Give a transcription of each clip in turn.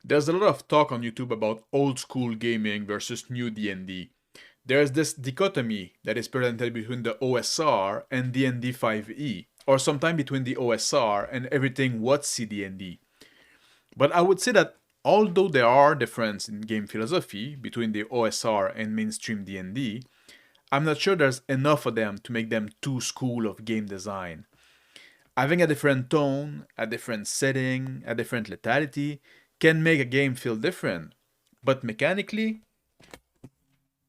There's a lot of talk on YouTube about old school gaming versus new D&D. There's this dichotomy that is presented between the OSR and D&D 5e, or sometime between the OSR and everything what's CD&D. But I would say that although there are differences in game philosophy between the OSR and mainstream D&D, I'm not sure there's enough of them to make them two schools of game design. Having a different tone, a different setting, a different lethality can make a game feel different. But mechanically,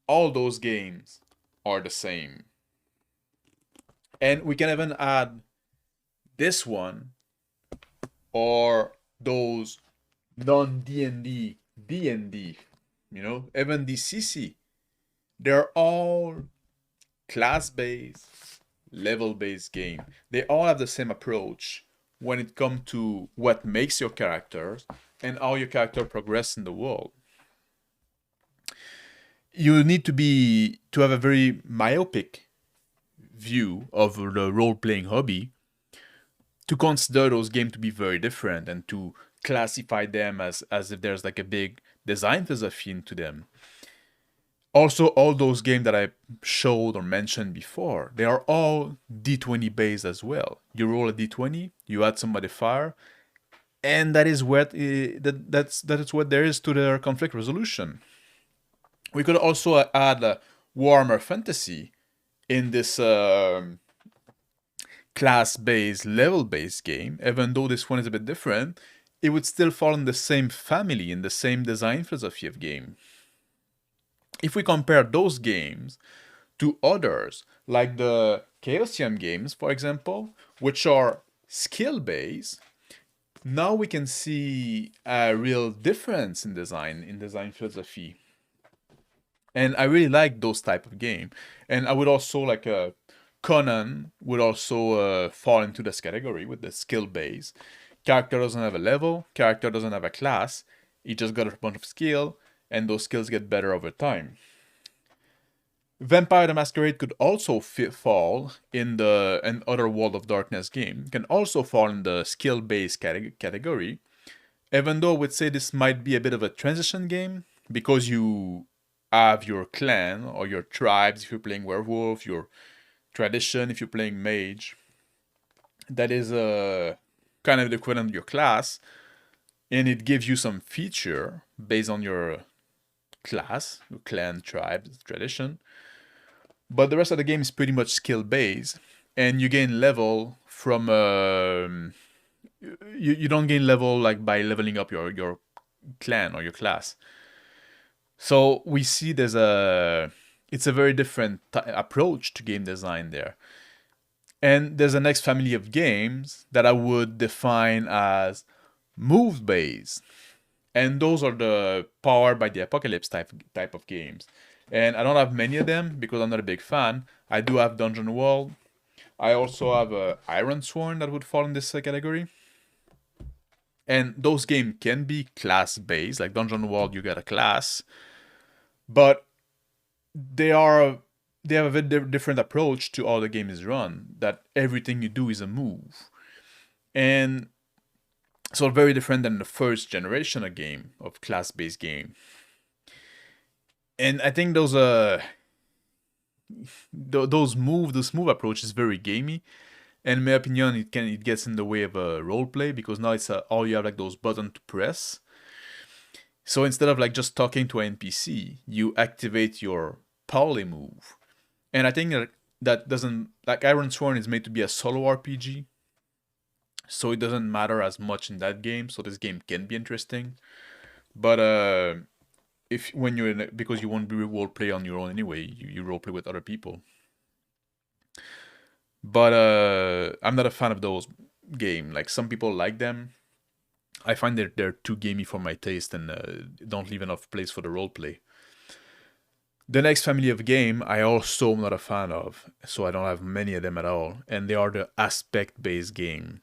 all those games are the same. And we can even add this one or those non-D&D D&D, even the CC. They're all class-based, level-based game. They all have the same approach when it comes to what makes your characters and how your character progress in the world. You need to have a very myopic view of the role-playing hobby to consider those games to be very different and to classify them as if there's like a big design philosophy into them. Also, all those games that I showed or mentioned before, they are all D20 based as well. You roll a D20, you add some modifier, and that is what there is to their conflict resolution. We could also add Warhammer Fantasy in this class-based, level-based game. Even though this one is a bit different, it would still fall in the same family, in the same design philosophy of game. If we compare those games to others, like the Chaosium games, for example, which are skill-based, now we can see a real difference in design philosophy. And I really like those type of game. And I would also like Conan would also fall into this category with the skill base. Character doesn't have a level, character doesn't have a class, he just got a bunch of skill, and those skills get better over time. Vampire the Masquerade could also fall in the other World of Darkness game, can also fall in the skill-based category, even though I would say this might be a bit of a transition game, because you have your clan or your tribes if you're playing werewolf, your tradition if you're playing mage. That is a kind of the equivalent of your class, and it gives you some feature based on your class, your clan, tribe, tradition. But the rest of the game is pretty much skill based, and you gain level from you don't gain level like by leveling up your clan or your class. So we see it's a very different approach to game design there. And there's a next family of games that I would define as move based, and those are the Powered by the Apocalypse type of games. And I don't have many of them because I'm not a big fan. I do have Dungeon World. I also have Iron Sworn that would fall in this category. And those games can be class based, like Dungeon World. You get a class, but they have a very different approach to how the game is run. That everything you do is a move, and so very different than the first generation of class-based game. And I think this move approach is very gamey. And in my opinion, it gets in the way of a role play because now it's all you have like those buttons to press. So instead of like just talking to an NPC, you activate your poly move. And I think that doesn't, like, Iron Sworn is made to be a solo RPG, so it doesn't matter as much in that game. So this game can be interesting, but if when you're because you won't be role play on your own anyway, you role play with other people. But I'm not a fan of those game. Like, some people like them. I find that they're too gamey for my taste and don't leave enough place for the role play. The next family of game I also am not a fan of, so I don't have many of them at all, and they are the aspect-based game.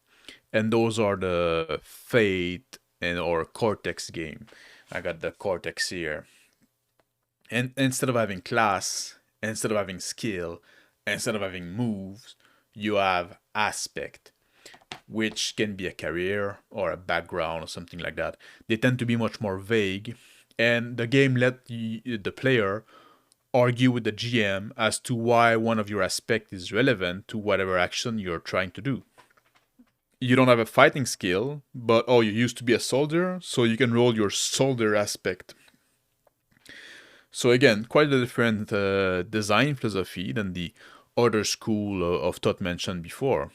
And those are the Fate and or Cortex game. I got the Cortex here. And instead of having class, instead of having skill, instead of having moves, you have aspect, which can be a career or a background or something like that. They tend to be much more vague, and the game let the player argue with the GM as to why one of your aspects is relevant to whatever action you're trying to do. You don't have a fighting skill, but oh, you used to be a soldier, so you can roll your soldier aspect. So again, quite a different design philosophy than the other school of thought mentioned before.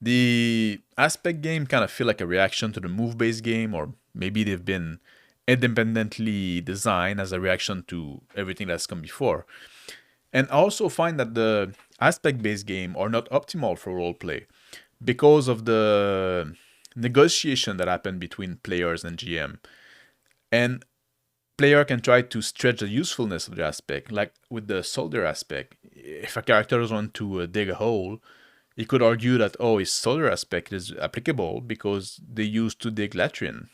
The aspect game kind of feel like a reaction to the move-based game, or maybe they've been independently designed as a reaction to everything that's come before. And I also find that the aspect-based game are not optimal for roleplay because of the negotiation that happen between players and GM. And player can try to stretch the usefulness of the aspect, like with the soldier aspect. If a character wants to dig a hole, he could argue that, oh, his soldier aspect is applicable because they used to dig latrine.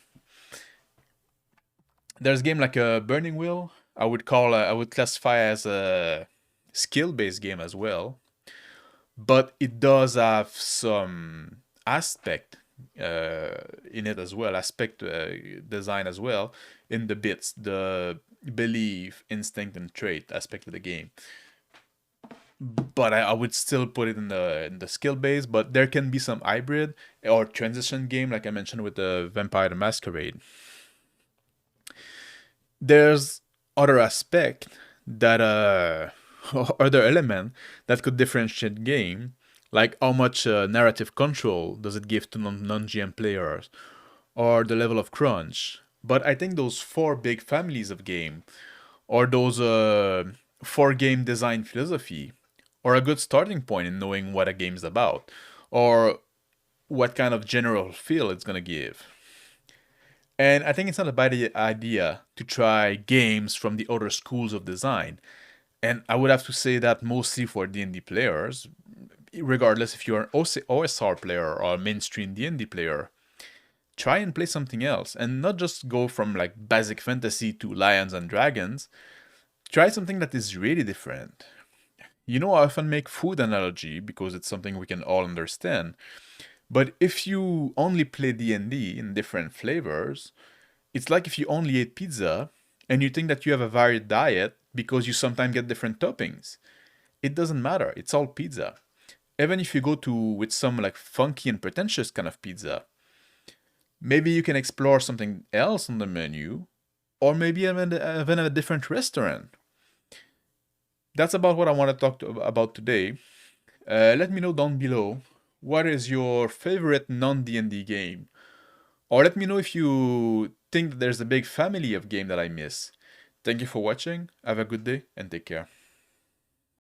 There's a game like a Burning Wheel. I would classify as a skill-based game as well, but it does have some aspect in it as well, aspect design as well in the bits, the belief, instinct, and trait aspect of the game. But I would still put it in the skill base. But there can be some hybrid or transition game, like I mentioned with the Vampire the Masquerade. There's other aspect that other element that could differentiate game, like how much narrative control does it give to non-GM players, or the level of crunch. But I think those four big families of game, or those four game design philosophy, are a good starting point in knowing what a game is about, or what kind of general feel it's gonna give. And I think it's not a bad idea to try games from the other schools of design. And I would have to say that mostly for D&D players, regardless if you're an OSR player or a mainstream D&D player, try and play something else and not just go from like basic fantasy to lions and dragons. Try something that is really different. I often make food analogy because it's something we can all understand. But if you only play D&D in different flavors, it's like if you only ate pizza and you think that you have a varied diet because you sometimes get different toppings. It doesn't matter. It's all pizza. Even if you go with some like funky and pretentious kind of pizza, maybe you can explore something else on the menu, or maybe even a different restaurant. That's about what I want to talk about today. Let me know down below, what is your favorite non-D&D game? Or let me know if you think that there's a big family of game that I miss. Thank you for watching, have a good day, and take care.